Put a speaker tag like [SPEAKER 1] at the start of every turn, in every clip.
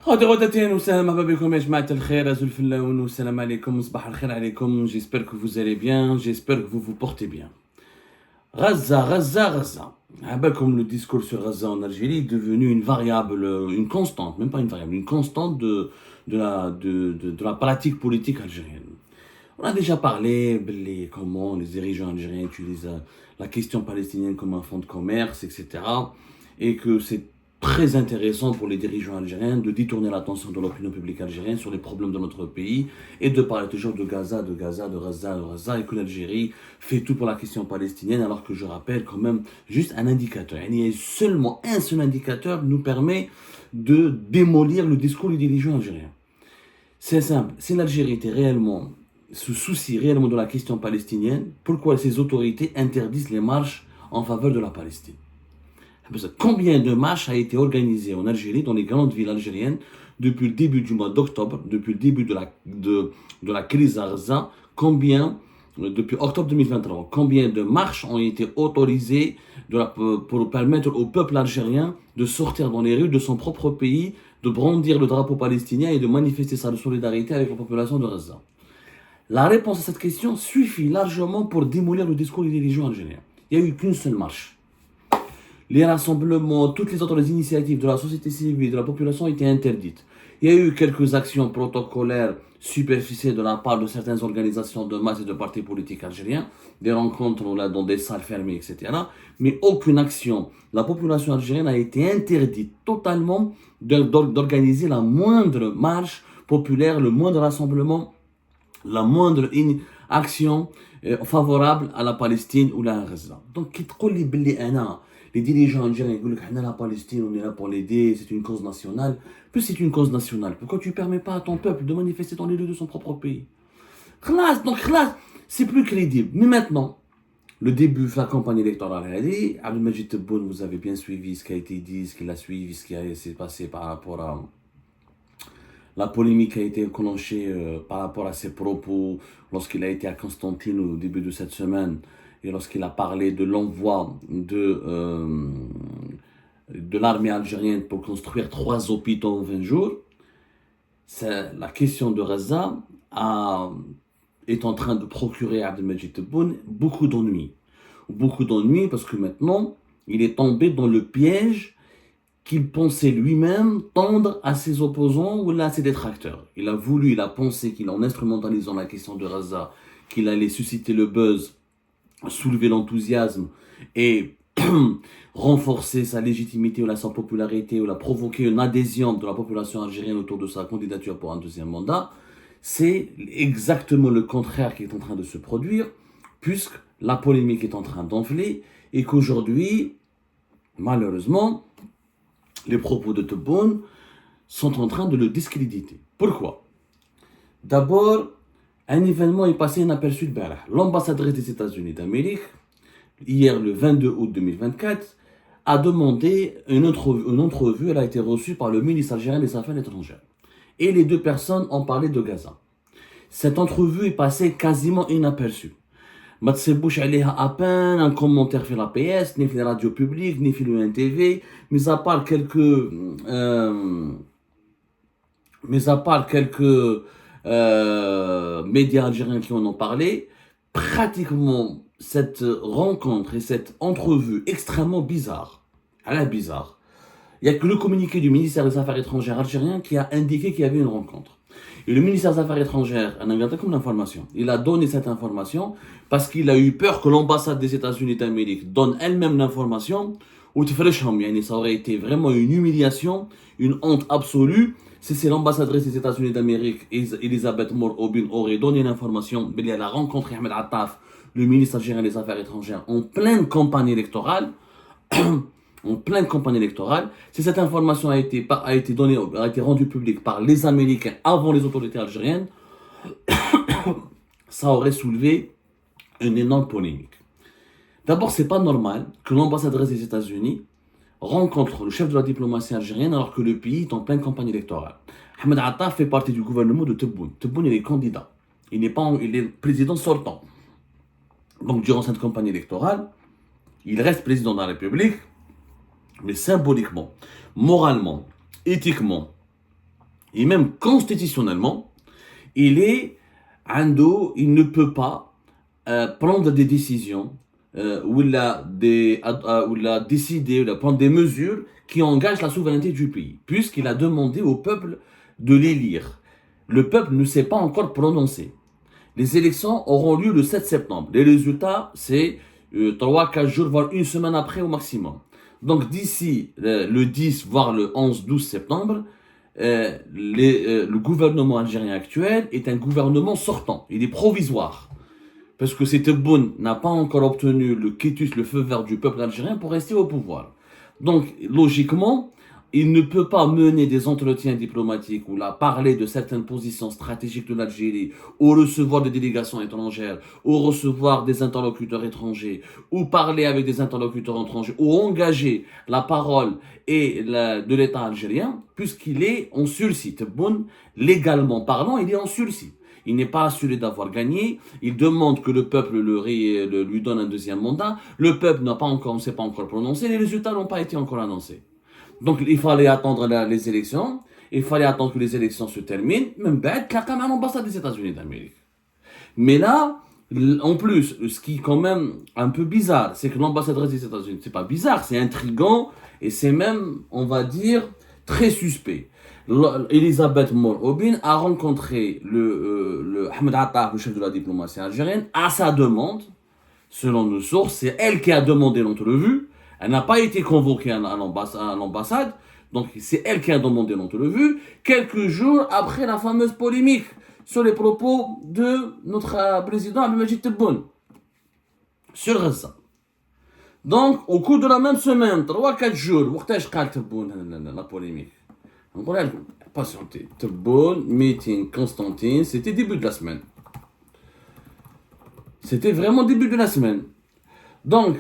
[SPEAKER 1] J'espère que vous allez bien, j'espère que vous vous portez bien. Gaza. Ah ben, comme le discours sur Gaza en Algérie est devenu une variable, une constante, même pas une variable, une constante de la pratique politique algérienne. On a déjà parlé comment les dirigeants algériens utilisent la question palestinienne comme un fonds de commerce, etc. Et que c'est très intéressant pour les dirigeants algériens de détourner l'attention de l'opinion publique algérienne sur les problèmes de notre pays et de parler toujours de Gaza, et que l'Algérie fait tout pour la question palestinienne, alors que je rappelle quand même juste un indicateur. Il y a seulement un seul indicateur qui nous permet de démolir le discours des dirigeants algériens. C'est simple, si l'Algérie était réellement se soucie réellement de la question palestinienne, pourquoi ces autorités interdisent les marches en faveur de la Palestine? Combien de marches a été organisées en Algérie, dans les grandes villes algériennes, depuis le début du mois d'octobre, depuis le début de la crise à Gaza, depuis octobre 2023, combien de marches ont été autorisées pour permettre au peuple algérien de sortir dans les rues de son propre pays, de brandir le drapeau palestinien et de manifester sa solidarité avec la population de Gaza? La réponse à cette question suffit largement pour démolir le discours des dirigeants algériens. Il n'y a eu qu'une seule marche. Les rassemblements, toutes les autres initiatives de la société civile, de la population étaient interdites. Il y a eu quelques actions protocolaires superficielles de la part de certaines organisations de masse et de partis politiques algériens, des rencontres dans des salles fermées, etc. Mais aucune action. La population algérienne a été interdite totalement d'organiser la moindre marche populaire, le moindre rassemblement, la moindre action favorable à la Palestine ou à Gaza. Donc, les dirigeants algériens disent que la Palestine, on est là pour l'aider, c'est une cause nationale. Plus c'est une cause nationale, pourquoi tu ne permets pas à ton peuple de manifester dans les lieux de son propre pays? Donc, c'est plus crédible. Mais maintenant, le début de la campagne électorale, Abdelmajid Tebboune, vous avez bien suivi ce qui a été dit, ce qu'il a suivi, ce qui s'est passé par rapport à la polémique a été enclenchée par rapport à ses propos lorsqu'il a été à Constantine au début de cette semaine et lorsqu'il a parlé de l'envoi de l'armée algérienne pour construire 3 hôpitaux en 20 jours. La question de Gaza est en train de procurer à Abdelmajid Tebboune beaucoup d'ennuis. Beaucoup d'ennuis parce que maintenant, il est tombé dans le piège qu'il pensait lui-même tendre à ses opposants ou à ses détracteurs. Il a pensé qu'en instrumentalisant la question de Gaza, qu'il allait susciter le buzz, soulever l'enthousiasme et renforcer sa légitimité ou sa popularité ou provoquer une adhésion de la population algérienne autour de sa candidature pour un deuxième mandat. C'est exactement le contraire qui est en train de se produire, puisque la polémique est en train d'enfler et qu'aujourd'hui, malheureusement, les propos de Tebboune sont en train de le discréditer. Pourquoi? D'abord, un événement est passé inaperçu de Barah. L'ambassadrice des États-Unis d'Amérique, hier le 22 août 2024, a demandé une entrevue. Elle a été reçue par le ministre algérien des Affaires étrangères. Et les deux personnes ont parlé de Gaza. Cette entrevue est passée quasiment inaperçue. ما تسيبوش عليها à peine un commentaire sur la PS, ni sur les radios publiques, ni sur le NTV, mis à part quelques médias algériens qui en ont parlé. Pratiquement cette rencontre et cette entrevue extrêmement bizarre, il n'y a que le communiqué du ministère des Affaires étrangères algérien qui a indiqué qu'il y avait une rencontre. Et le ministère des Affaires étrangères, il a donné cette information parce qu'il a eu peur que l'ambassade des États-Unis d'Amérique donne elle-même l'information. Ça aurait été vraiment une humiliation, une honte absolue si l'ambassadrice des États-Unis d'Amérique, Elisabeth Moore-Aubin, aurait donné l'information. Elle a rencontré Ahmed Attaf, le ministre algérien des Affaires étrangères, en pleine campagne électorale. Si cette information a été rendue publique par les Américains avant les autorités algériennes, ça aurait soulevé une énorme polémique. D'abord, c'est pas normal que l'ambassadrice des États-Unis rencontre le chef de la diplomatie algérienne alors que le pays est en pleine campagne électorale. Ahmed Attaf fait partie du gouvernement de Tebboune. Tebboune, il est candidat. Il est président sortant. Donc, durant cette campagne électorale, il reste président de la République. Mais symboliquement, moralement, éthiquement, Et même constitutionnellement, il ne peut pas prendre des décisions ou il a décidé, ou il a prendre des mesures qui engagent la souveraineté du pays, puisqu'il a demandé au peuple de l'élire. Le peuple ne s'est pas encore prononcé. Les élections auront lieu le 7 septembre. Les résultats, c'est 3-4 jours, voire une semaine après au maximum. Donc d'ici le 10, voire le 11-12 septembre, le gouvernement algérien actuel est un gouvernement sortant. Il est provisoire. Parce que Tebboune n'a pas encore obtenu le quitus, le feu vert du peuple algérien pour rester au pouvoir. Donc, logiquement, il ne peut pas mener des entretiens diplomatiques ou là parler de certaines positions stratégiques de l'Algérie, ou recevoir des délégations étrangères, ou recevoir des interlocuteurs étrangers, ou parler avec des interlocuteurs étrangers, ou engager la parole de l'État algérien, puisqu'il est en sursis. Tebboune, légalement parlant, il est en sursis. Il n'est pas assuré d'avoir gagné. Il demande que le peuple lui donne un deuxième mandat. Le peuple ne s'est pas encore prononcé. Les résultats n'ont pas été encore annoncés. Donc, il fallait attendre les élections. Il fallait attendre que les élections se terminent. Même bête, il y a quand même l'ambassade des États-Unis d'Amérique. Mais là, en plus, ce qui est quand même un peu bizarre, c'est que l'ambassadrice des États-Unis, c'est pas bizarre, c'est intriguant et c'est même, on va dire, très suspect. Elisabeth Moore-Aubin a rencontré le Ahmed Attar, le chef de la diplomatie algérienne, à sa demande. Selon nos sources, c'est elle qui a demandé l'entrevue. Elle n'a pas été convoquée à l'ambassade. Donc, c'est elle qui a demandé l'entrevue, quelques jours après la fameuse polémique sur les propos de notre président Abdelmajid Tebboune sur Gaza. Donc, au cours de la même semaine, 3-4 jours, la polémique. Donc, voilà, patientez. Tebboune, meeting, Constantine, c'était début de la semaine. C'était vraiment début de la semaine. Donc,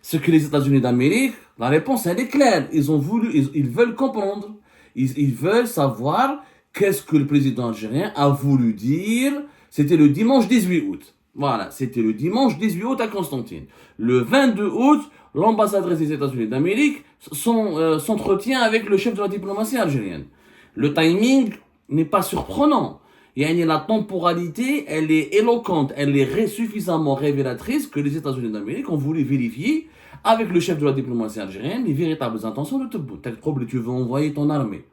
[SPEAKER 1] ce que les États-Unis d'Amérique, la réponse elle est claire. Ils veulent comprendre. Ils veulent savoir qu'est-ce que le président algérien a voulu dire. C'était le dimanche 18 août. Voilà, c'était le dimanche 18 août à Constantine. Le 22 août, l'ambassadrice des États-Unis d'Amérique s'entretient avec le chef de la diplomatie algérienne. Le timing n'est pas surprenant. La temporalité, elle est éloquente, elle est suffisamment révélatrice que les États-Unis d'Amérique ont voulu vérifier avec le chef de la diplomatie algérienne les véritables intentions de Tebboune. Tel problème, tu veux envoyer ton armée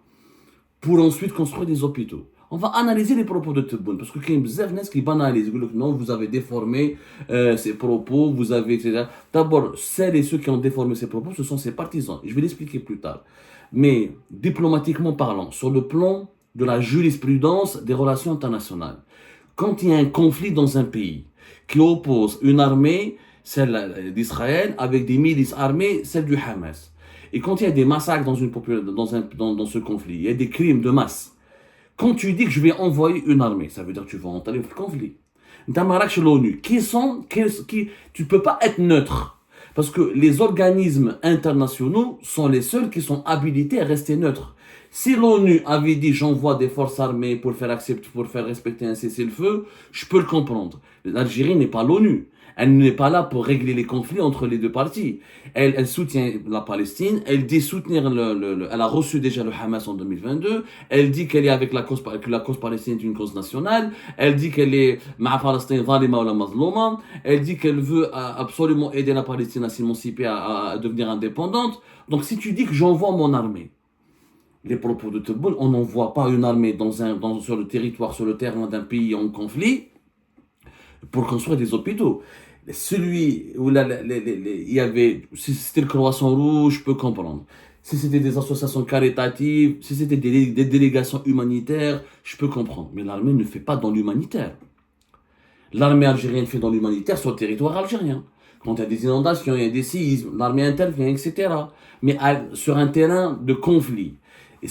[SPEAKER 1] pour ensuite construire des hôpitaux. On va analyser les propos de Tebboune parce que il y a beaucoup de gens qui banalisent. Ils disent non, vous avez déformé ses propos, vous avez etc. D'abord, celles et ceux qui ont déformé ses propos, ce sont ses partisans. Je vais l'expliquer plus tard. Mais diplomatiquement parlant, sur le plan de la jurisprudence des relations internationales. Quand il y a un conflit dans un pays qui oppose une armée, celle d'Israël, avec des milices armées, celle du Hamas, et quand il y a des massacres dans ce conflit, il y a des crimes de masse, quand tu dis que je vais envoyer une armée, ça veut dire que tu vas entamer le conflit. T'as l'ONU. Tu ne peux pas être neutre. Parce que les organismes internationaux sont les seuls qui sont habilités à rester neutres. Si l'ONU avait dit j'envoie des forces armées pour faire respecter un cessez-le-feu, je peux le comprendre. L'Algérie n'est pas l'ONU. Elle n'est pas là pour régler les conflits entre les deux parties. Elle soutient la Palestine. Elle dit soutenir elle a reçu déjà le Hamas en 2022. Elle dit qu'elle est avec que la cause palestinienne est une cause nationale. Elle dit qu'elle est ma Palestine zalima ou la mazlouma. Elle dit qu'elle veut absolument aider la Palestine à s'émanciper, à devenir indépendante. Donc si tu dis que j'envoie mon armée, les propos de Tebboune, on n'envoie pas une armée sur le territoire, sur le terrain d'un pays en conflit pour construire des hôpitaux. Celui où il y avait, si c'était le Croissant Rouge, je peux comprendre. Si c'était des associations caritatives, si c'était des délégations humanitaires, je peux comprendre. Mais l'armée ne fait pas dans l'humanitaire. L'armée algérienne fait dans l'humanitaire sur le territoire algérien. Quand il y a des inondations, il y a des séismes, l'armée intervient, etc. Mais sur un terrain de conflit,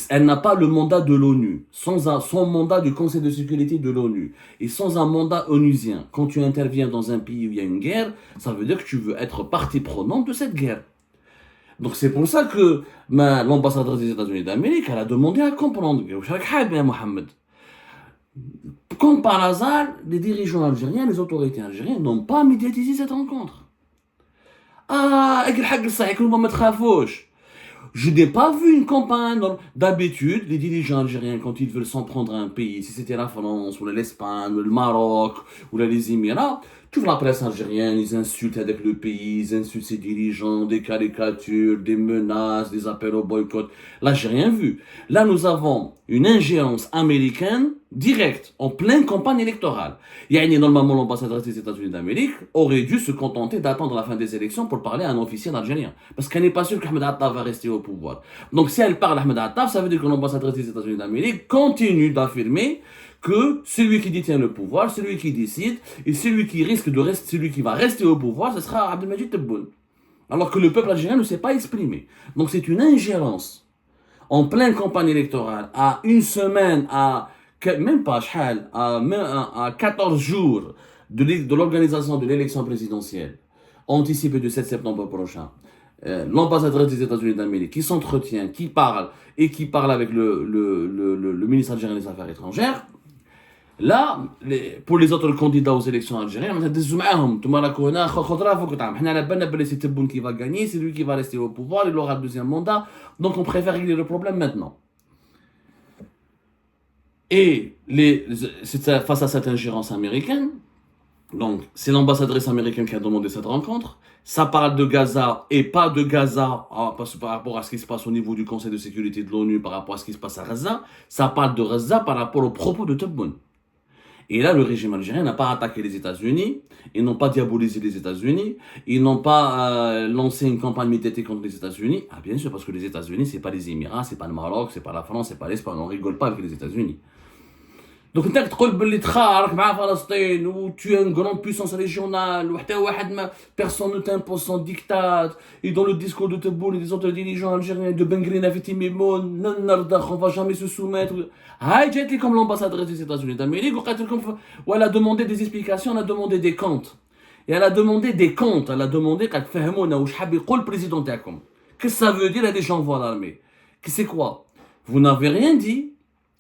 [SPEAKER 1] elle n'a pas le mandat de l'ONU, sans mandat du Conseil de sécurité de l'ONU, et sans un mandat onusien. Quand tu interviens dans un pays où il y a une guerre, ça veut dire que tu veux être partie prenante de cette guerre. Donc c'est pour ça que l'ambassadrice des États-Unis d'Amérique, elle a demandé à comprendre. Comme par hasard, les dirigeants algériens, les autorités algériennes n'ont pas médiatisé cette rencontre. Je n'ai pas vu une campagne. D'habitude, les dirigeants algériens, quand ils veulent s'en prendre à un pays, si c'était la France, ou l'Espagne, ou le Maroc, ou les Émirats, tu vois la presse algérienne, ils insultent avec le pays, ils insultent ses dirigeants, des caricatures, des menaces, des appels au boycott. Là, j'ai rien vu. Là, nous avons une ingérence américaine directe, en pleine campagne électorale. Normalement, l'ambassadeur des États-Unis d'Amérique aurait dû se contenter d'attendre la fin des élections pour parler à un officiel algérien. Parce qu'elle n'est pas sûre qu'Ahmed Attaf va rester au pouvoir. Donc, si elle parle à Ahmed Attaf, ça veut dire que l'ambassadeur des États-Unis d'Amérique continue d'affirmer que celui qui détient le pouvoir, celui qui décide, et celui qui risque de rester, celui qui va rester au pouvoir, ce sera Abdelmajid Tebboune. Alors que le peuple algérien ne s'est pas exprimé. Donc c'est une ingérence en pleine campagne électorale, à une semaine, même pas à 14 jours de l'organisation de l'élection présidentielle anticipée du 7 septembre prochain. L'ambassadeur des États-Unis d'Amérique qui s'entretient, qui parle avec le ministre algérien des Affaires étrangères. Là, pour les autres candidats aux élections algériennes, c'est Tebboune qui va gagner, c'est lui qui va rester au pouvoir, il aura le deuxième mandat, donc on préfère régler le problème maintenant. Et face à cette ingérence américaine, donc c'est l'ambassadrice américaine qui a demandé cette rencontre, ça parle de Gaza et pas de Gaza par rapport à ce qui se passe au niveau du Conseil de sécurité de l'ONU, par rapport à ce qui se passe à Gaza, ça parle de Gaza par rapport aux propos de Tebboune. Et là, le régime algérien n'a pas attaqué les États-Unis, ils n'ont pas diabolisé les États-Unis, ils n'ont pas lancé une campagne médiatique contre les États-Unis. Ah bien sûr, parce que les États-Unis, c'est pas les Émirats, c'est pas le Maroc, c'est pas la France, c'est pas l'Espagne, on rigole pas avec les États-Unis. Donc انت تقول باللي تخارك مع فلسطين و tu es une grande puissance régionale وحتى واحد ما personne ne t'impose son diktat et dans le discours de Tebboune et des autres dirigeants algériens de Ben Green Aviti Mimoun on va jamais se soumettre. هاي جات لكم l'ambassadrice des États-Unis d'Amérique وقالت لكم elle a demandé des explications, elle a demandé des comptes. Et elle a demandé des comptes, elle a demandé قالت فهمونا واش حاب يقول البريزيدون تاعكم. Qu'est-ce que ça veut dire les gens voient l'armée? C'est quoi? Vous n'avez rien dit.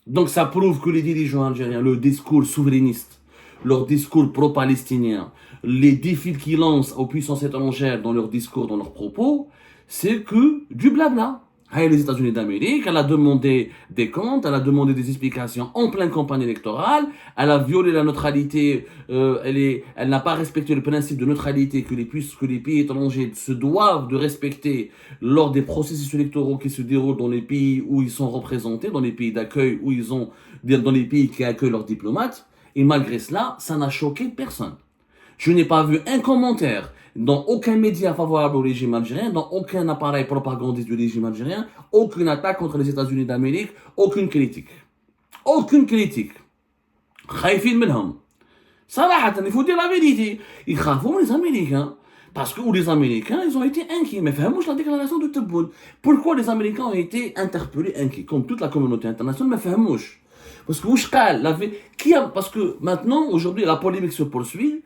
[SPEAKER 1] Donc ça prouve que les dirigeants algériens, leur discours souverainiste, leur discours pro-palestinien, les défis qu'ils lancent aux puissances étrangères dans leurs discours, dans leurs propos, c'est que du blabla. Les États-Unis d'Amérique, elle a demandé des comptes, elle a demandé des explications en pleine campagne électorale, elle a violé la neutralité, elle n'a pas respecté le principe de neutralité que les pays étrangers se doivent de respecter lors des processus électoraux qui se déroulent dans les pays où ils sont représentés, dans les pays d'accueil, dans les pays qui accueillent leurs diplomates. Et malgré cela, ça n'a choqué personne. Je n'ai pas vu un commentaire dans aucun média favorable au régime algérien, dans aucun appareil propagandiste du régime algérien, aucune attaque contre les États-Unis d'Amérique, aucune critique. Aucune critique. خايفين منهم. صراحة, il faut dire la vérité. Ils craignent les Américains. Parce que les Américains, ils ont été inquiets. Mais فهموش la déclaration de Tebboune. Pourquoi les Américains ont été interpellés, inquiets, comme toute la communauté internationale, mais فهموش. Parce que parce que maintenant, aujourd'hui, la polémique se poursuit.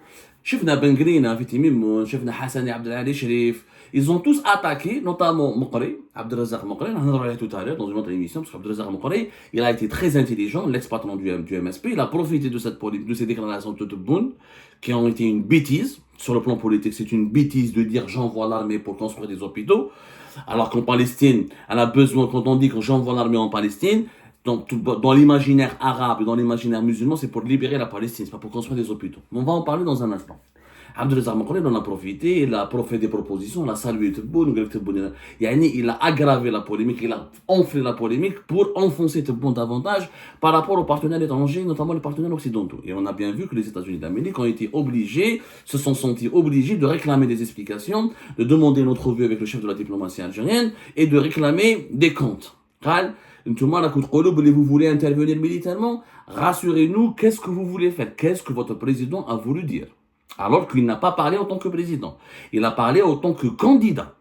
[SPEAKER 1] شفنا بن غرين Aviti Mimoun, شفنا حسني عبد العالي شريف, ils ont tous attaqué, notamment Mokri, Abdelrazak Mokri, on en a parlé tout à l'heure dans une autre émission, parce qu'Abdelrazak Mokri, il a été très intelligent, l'ex-patron du MSP, il a profité de ces déclarations de Tebboune, qui ont été une bêtise, sur le plan politique, c'est une bêtise de dire j'envoie l'armée pour construire des hôpitaux, alors qu'en Palestine, elle a besoin, quand on dit que j'envoie l'armée en Palestine, dans l'imaginaire arabe et dans l'imaginaire musulman, c'est pour libérer la Palestine, c'est pas pour construire des hôpitaux. Mais on va en parler dans un instant. Abdelrazak Mokri, il en a profité, il a fait des propositions, il a salué Tebboune, il a aggravé la polémique, il a enflé la polémique pour enfoncer Tebboune davantage par rapport aux partenaires étrangers, notamment les partenaires occidentaux. Et on a bien vu que les États-Unis d'Amérique ont été se sont sentis obligés de réclamer des explications, de demander notre vue avec le chef de la diplomatie algérienne et de réclamer des comptes. Vous voulez intervenir militairement? Rassurez-nous, qu'est-ce que vous voulez faire? Qu'est-ce que votre président a voulu dire? Alors qu'il n'a pas parlé en tant que président. Il a parlé en tant que candidat.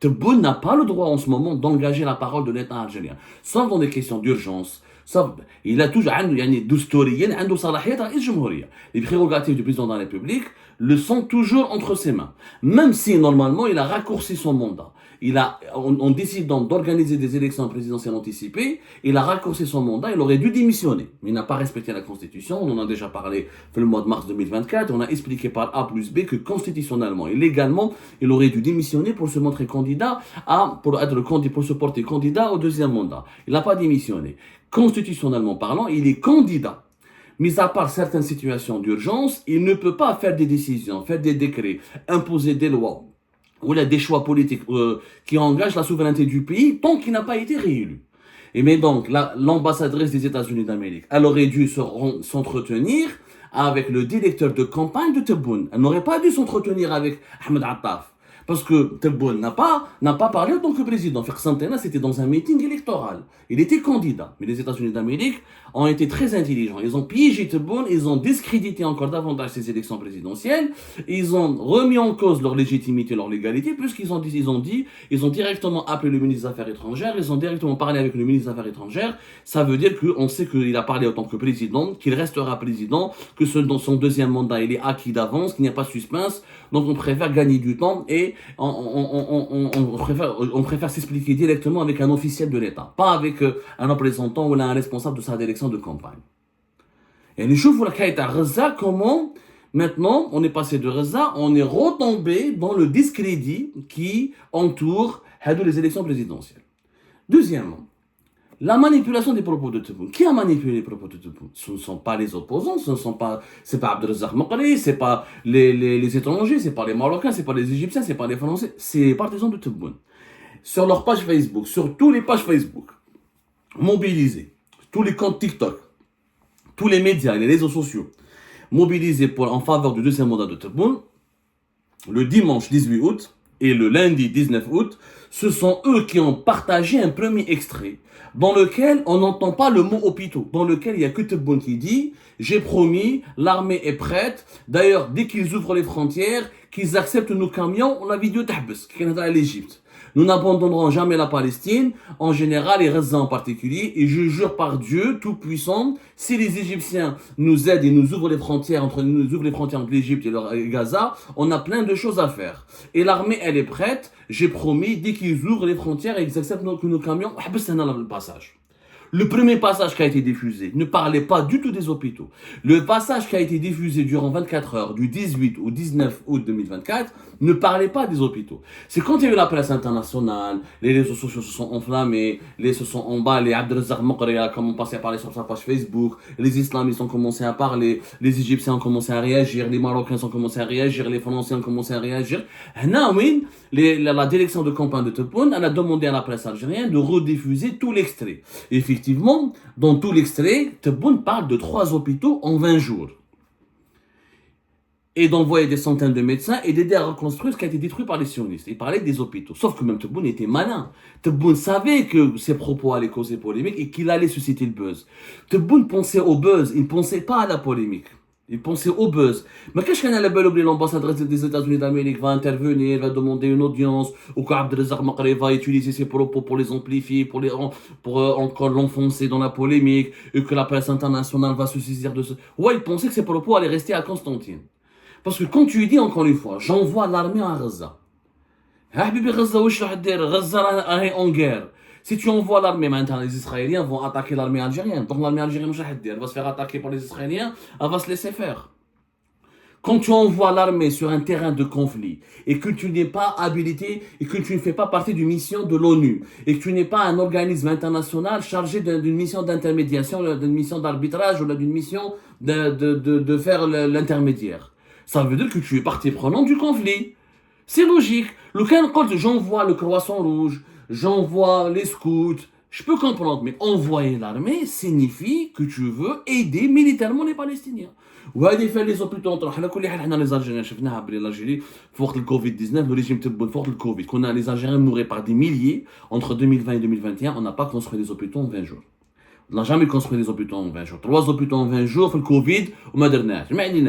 [SPEAKER 1] Tebboune n'a pas le droit en ce moment d'engager la parole de l'État algérien. Sauf dans des questions d'urgence. Il a toujours les prérogatives du président de la République le sont toujours entre ses mains. Même si normalement il a raccourci son mandat. en décidant d'organiser des élections présidentielles anticipées, il a raccourci son mandat, il aurait dû démissionner. Mais il n'a pas respecté la Constitution, on en a déjà parlé le mois de mars 2024, on a expliqué par A plus B que constitutionnellement et légalement, il aurait dû démissionner pour se montrer candidat pour se porter candidat au deuxième mandat. Il n'a pas démissionné. Constitutionnellement parlant, il est candidat. Mis à part certaines situations d'urgence, il ne peut pas faire des décisions, faire des décrets, imposer des lois ou là, des choix politiques qui engagent la souveraineté du pays tant qu'il n'a pas été réélu. Et mais donc, l'ambassadrice des États-Unis d'Amérique, elle aurait dû s'entretenir avec le directeur de campagne de Tebboune. Elle n'aurait pas dû s'entretenir avec Ahmed Attaf. Parce que Tebboune n'a pas parlé en tant que président. Fiq Santena, c'était dans un meeting électoral. Il était candidat. Mais les États-Unis d'Amérique ont été très intelligents. Ils ont piégé Tebboune, ils ont discrédité encore davantage ces élections présidentielles. Ils ont remis en cause leur légitimité, leur légalité, puisqu'ils ont directement appelé le ministre des Affaires étrangères, ils ont directement parlé avec le ministre des Affaires étrangères. Ça veut dire qu'on sait qu'il a parlé en tant que président, qu'il restera président, que dans son deuxième mandat, il est acquis d'avance, qu'il n'y a pas de suspense. Donc on préfère gagner du temps et on préfère s'expliquer directement avec un officiel de l'État, pas avec un représentant ou un responsable de sa direction de campagne. Et nous voyons la qualité à Gaza, comment maintenant on est passé de Gaza, on est retombé dans le discrédit qui entoure les élections présidentielles. Deuxièmement, la manipulation des propos de Tebboune. Qui a manipulé les propos de Tebboune? Ce ne sont pas les opposants, c'est pas Abdelrazak Maqri, c'est pas les étrangers, c'est pas les Marocains, c'est pas les Égyptiens, c'est pas les Français, c'est les partisans de Tebboune. Sur leur page Facebook, sur tous les pages Facebook, mobilisés, tous les comptes TikTok, tous les médias et les réseaux sociaux, mobilisés en faveur du deuxième mandat de Tebboune, le dimanche 18 août et le lundi 19 août, ce sont eux qui ont partagé un premier extrait dans lequel on n'entend pas le mot hôpitaux, dans lequel il n'y a que Tebboune qui dit « J'ai promis, l'armée est prête. D'ailleurs, dès qu'ils ouvrent les frontières, qu'ils acceptent nos camions, on a vidéo d'Ahbes, qui est à l'Égypte. Nous n'abandonnerons jamais la Palestine, en général et Gaza en particulier, et je jure par Dieu tout-puissant, si les Égyptiens nous aident et nous ouvrent les frontières entre l'Égypte et Gaza, on a plein de choses à faire. Et l'armée, elle est prête, j'ai promis, dès qu'ils ouvrent les frontières et qu'ils acceptent nos camions, c'est le passage. Le premier passage qui a été diffusé ne parlait pas du tout des hôpitaux. Le passage qui a été diffusé durant 24 heures, du 18 au 19 août 2024, ne parlait pas des hôpitaux. C'est quand il y a eu la presse internationale, les réseaux sociaux se sont enflammés, se sont emballés, Abdelrazak Maqri a commencé à parler sur sa page Facebook, les islamistes ont commencé à parler, les Égyptiens ont commencé à réagir, les Marocains ont commencé à réagir, les Français ont commencé à réagir. La direction de campagne de Tebboune, elle a demandé à la presse algérienne de rediffuser tout l'extrait. Effectivement, dans tout l'extrait, Tebboune parle de 3 hôpitaux en 20 jours. Et d'envoyer des centaines de médecins et d'aider à reconstruire ce qui a été détruit par les sionistes. Il parlait des hôpitaux. Sauf que même Tebboune était malin. Tebboune savait que ses propos allaient causer polémique et qu'il allait susciter le buzz. Tebboune pensait au buzz, il ne pensait pas à la polémique. Il pensait au buzz. Mais qu'est-ce qu'on a la belle oublié, l'ambassadrice des États-Unis d'Amérique va intervenir, va demander une audience, ou qu'Abdelrazak Maqri va utiliser ses propos pour les amplifier, pour encore l'enfoncer dans la polémique, et que la presse internationale va se saisir de ce. Ouais, il pensait que ses propos allaient rester à Constantine. Parce que quand tu dis encore une fois, j'envoie l'armée à Gaza. Gaza est en guerre. Si tu envoies l'armée maintenant, les Israéliens vont attaquer l'armée algérienne. Donc l'armée algérienne elle va se faire attaquer par les Israéliens, elle va se laisser faire. Quand tu envoies l'armée sur un terrain de conflit et que tu n'es pas habilité et que tu ne fais pas partie d'une mission de l'ONU et que tu n'es pas un organisme international chargé d'une mission d'intermédiation, d'une mission d'arbitrage ou d'une mission de faire l'intermédiaire, ça veut dire que tu es partie prenante du conflit. C'est logique. J'envoie le croissant rouge, j'envoie les scouts, je peux comprendre, mais envoyer l'armée signifie que tu veux aider militairement les Palestiniens. وهذه fait les hôpitaux entre حنا كل حال حنا les Algériens شفناها بلي l'Algérie في وقت الكوفيد 19 le régime تبون في وقت الكوفيد كنا les Algériens mouraient par des milliers entre 2020 et 2021 on n'a pas construit des hôpitaux en 20 jours. On n'a jamais construit des hôpitaux en 20 jours. 3 hôpitaux en 20 jours, le Covid, on m'a dit,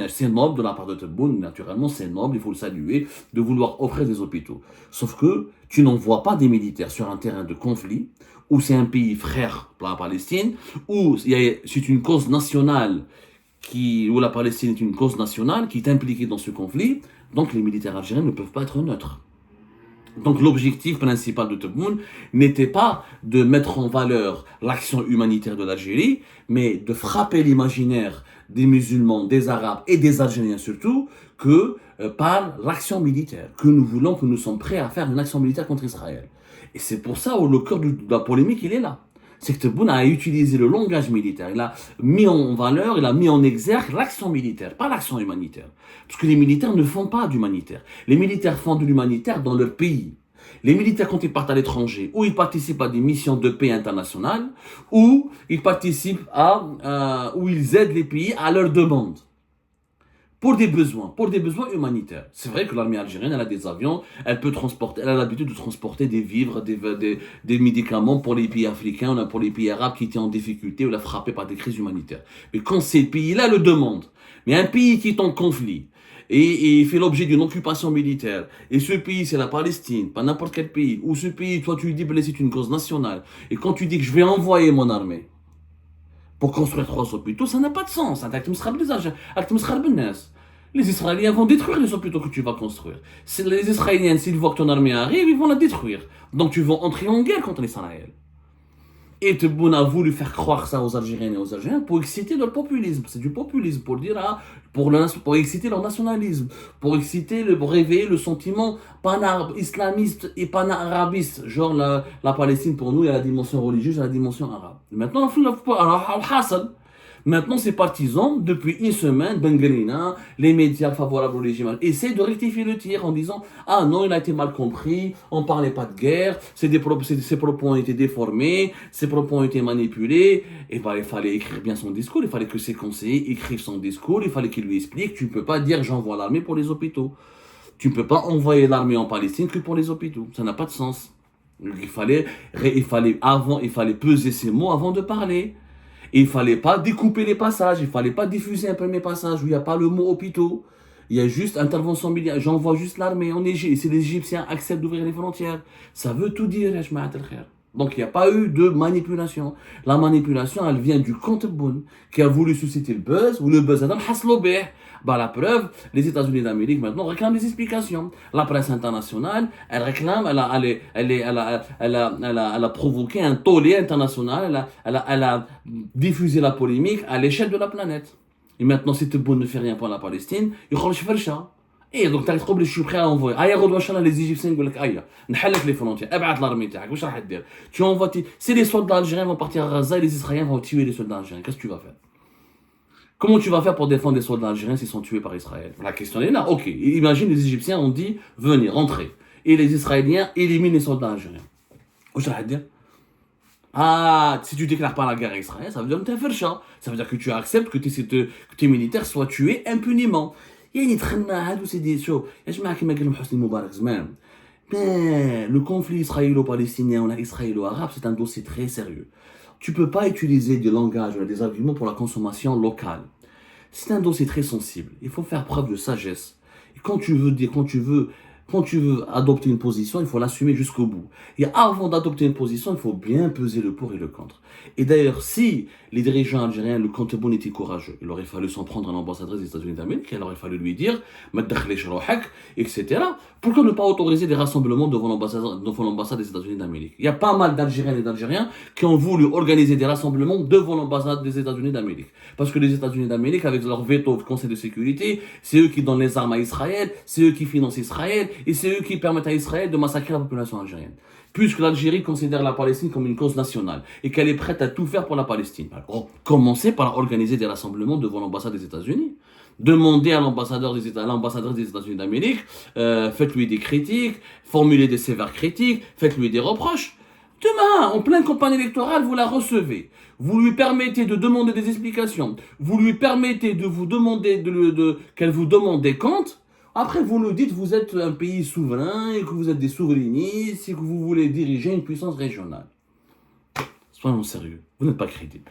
[SPEAKER 1] c'est noble de la part de Tebboune, naturellement, c'est noble, il faut le saluer, de vouloir offrir des hôpitaux. Sauf que tu n'envoies pas des militaires sur un terrain de conflit, où c'est un pays frère pour la Palestine, où c'est une cause nationale, où la Palestine est une cause nationale qui est impliquée dans ce conflit, donc les militaires algériens ne peuvent pas être neutres. Donc l'objectif principal de Tebboune n'était pas de mettre en valeur l'action humanitaire de l'Algérie, mais de frapper l'imaginaire des musulmans, des arabes et des Algériens surtout, par l'action militaire, que nous voulons, que nous sommes prêts à faire une action militaire contre Israël. Et c'est pour ça où le cœur de la polémique, il est là. C'est que Tebboune a utilisé le langage militaire. Il a mis en valeur, il a mis en exergue l'action militaire, pas l'action humanitaire. Parce que les militaires ne font pas d'humanitaire. Les militaires font de l'humanitaire dans leur pays. Les militaires, quand ils partent à l'étranger, ou ils participent à des missions de paix internationales, ou ils participent où ils aident les pays à leur demande. Pour des besoins humanitaires. C'est vrai que l'armée algérienne, elle a des avions, elle a l'habitude de transporter des vivres, des médicaments pour les pays africains, pour les pays arabes qui étaient en difficulté ou frappés par des crises humanitaires. Mais quand ces pays-là le demandent, mais un pays qui est en conflit, et fait l'objet d'une occupation militaire, et ce pays c'est la Palestine, pas n'importe quel pays, ou ce pays, toi tu lui dis, c'est une cause nationale, et quand tu dis que je vais envoyer mon armée, pour construire 3 hôpitaux, ça n'a pas de sens. Les Israéliens vont détruire les hôpitaux que tu vas construire. Les Israéliens, s'ils voient que ton armée arrive, ils vont la détruire. Donc tu vas entrer en guerre contre Israël. Et Tebboune a voulu faire croire ça aux Algériens et aux Algériens pour exciter leur populisme. C'est du populisme, pour dire, pour exciter leur nationalisme, pour réveiller le sentiment islamiste et pan-arabiste. Genre la Palestine, pour nous, il y a la dimension religieuse et la dimension arabe. Maintenant, ces partisans, depuis une semaine, Bengrina, les médias favorables au régime, essaient de rectifier le tir en disant « Ah non, il a été mal compris, on ne parlait pas de guerre, ses propos ont été déformés, ses propos ont été manipulés. » Et il fallait écrire bien son discours, il fallait que ses conseillers écrivent son discours, il fallait qu'ils lui expliquent « Tu ne peux pas dire j'envoie l'armée pour les hôpitaux. Tu ne peux pas envoyer l'armée en Palestine que pour les hôpitaux. Ça n'a pas de sens. » Il fallait peser ses mots avant de parler. Et il ne fallait pas découper les passages, il ne fallait pas diffuser un premier passage où il n'y a pas le mot hôpitaux. Il y a juste intervention militaire, j'envoie juste l'armée en Égypte, si les Égyptiens acceptent d'ouvrir les frontières. Ça veut tout dire, donc il n'y a pas eu de manipulation. La manipulation, elle vient du compte Tebboune, qui a voulu susciter le buzz, ou le buzz Adam Haslobeh. La preuve, les États-Unis d'Amérique maintenant réclament des explications. La presse internationale, elle réclame, elle a provoqué un tollé international, elle a diffusé la polémique à l'échelle de la planète. Et maintenant, si Tebboune ne fait rien pour la Palestine, il خرج فرشة. Et donc, je suis prêt à envoyer. Les Égyptiens disent les frontières. Tu envoies. Si les soldats algériens vont partir à Gaza, les Israéliens vont tuer les soldats algériens. Qu'est-ce que tu vas faire? Comment tu vas faire pour défendre les soldats algériens s'ils sont tués par Israël? La question est là. Ok, imagine les Égyptiens ont dit venez, rentrez. Et les Israéliens éliminent les soldats algériens. Qu'est-ce que ça veut dire? Ah, si tu déclares pas la guerre à Israël, ça veut dire que tu es fercha. Ça veut dire que tu acceptes que tes militaires soient tués impunément. Mais le conflit israélo-palestinien ou israélo-arabe, c'est un dossier très sérieux. Tu ne peux pas utiliser des langages ou des arguments pour la consommation locale. C'est un dossier très sensible. Il faut faire preuve de sagesse. Et quand tu veux adopter une position, il faut l'assumer jusqu'au bout. Et avant d'adopter une position, il faut bien peser le pour et le contre. Et d'ailleurs, si les dirigeants algériens, le compte Tebboune était courageux, il aurait fallu s'en prendre à l'ambassadrice des États-Unis d'Amérique, il aurait fallu lui dire, etc. Pourquoi ne pas autoriser des rassemblements devant l'ambassade des États-Unis d'Amérique? Il y a pas mal d'Algériennes et d'Algériens qui ont voulu organiser des rassemblements devant l'ambassade des États-Unis d'Amérique. Parce que les États-Unis d'Amérique, avec leur veto au Conseil de sécurité, c'est eux qui donnent les armes à Israël, c'est eux qui financent Israël, et c'est eux qui permettent à Israël de massacrer la population algérienne. Puisque l'Algérie considère la Palestine comme une cause nationale et qu'elle est prête à tout faire pour la Palestine. Alors, commencez par organiser des rassemblements devant l'ambassade des États-Unis. Demandez à l'ambassadeur des États-Unis d'Amérique, faites-lui des critiques, formulez des sévères critiques, faites-lui des reproches. Demain, en pleine campagne électorale, vous la recevez. Vous lui permettez de demander des explications. Vous lui permettez de vous demander qu'elle vous demande des comptes. Après, vous nous dites que vous êtes un pays souverain et que vous êtes des souverainistes et que vous voulez diriger une puissance régionale. Soyons sérieux, vous n'êtes pas crédible.